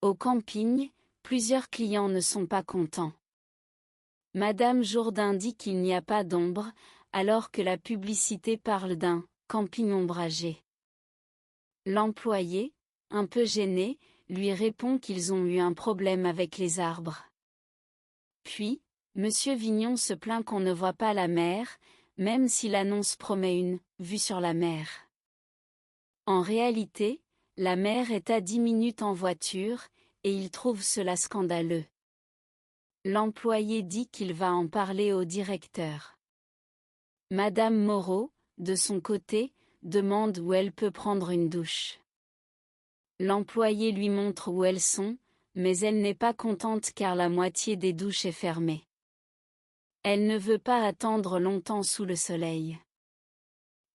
Au camping, plusieurs clients ne sont pas contents. Madame Jourdain dit qu'il n'y a pas d'ombre, alors que la publicité parle d'un camping ombragé. L'employé, un peu gêné, lui répond qu'ils ont eu un problème avec les arbres. Puis, Monsieur Vignon se plaint qu'on ne voit pas la mer, même si l'annonce promet une vue sur la mer. En réalité, la mer est à 10 minutes en voiture, et il trouve cela scandaleux. L'employé dit qu'il va en parler au directeur. Madame Moreau, de son côté, demande où elle peut prendre une douche. L'employé lui montre où elles sont, mais elle n'est pas contente car la moitié des douches est fermée. Elle ne veut pas attendre longtemps sous le soleil.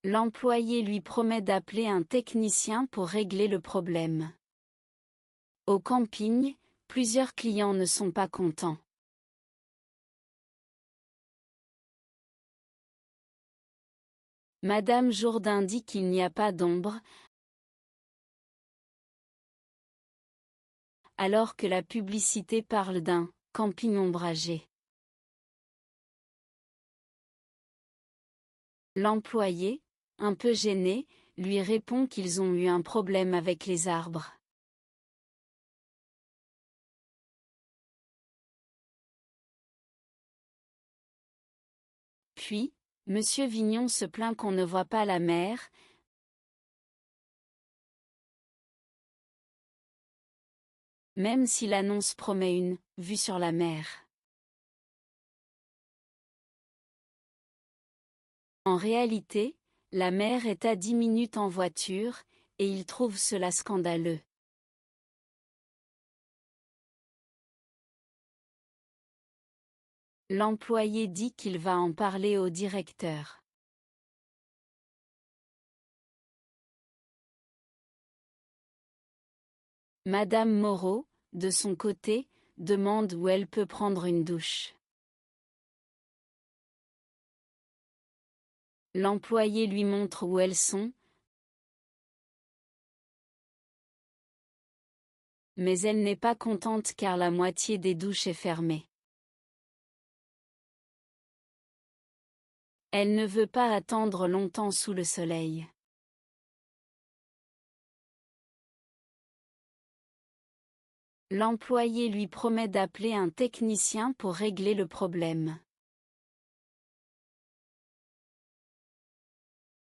L'employé lui promet d'appeler un technicien pour régler le problème. Au camping, plusieurs clients ne sont pas contents. Madame Jourdain dit qu'il n'y a pas d'ombre, alors que la publicité parle d'un camping ombragé. L'employé, un peu gêné, lui répond qu'ils ont eu un problème avec les arbres. Puis, Monsieur Vignon se plaint qu'on ne voit pas la mer, même si l'annonce promet une vue sur la mer. En réalité, la mer est à 10 minutes en voiture, et il trouve cela scandaleux. L'employé dit qu'il va en parler au directeur. Madame Moreau, de son côté, demande où elle peut prendre une douche. L'employé lui montre où elles sont, mais elle n'est pas contente car la moitié des douches est fermée. Elle ne veut pas attendre longtemps sous le soleil. L'employé lui promet d'appeler un technicien pour régler le problème.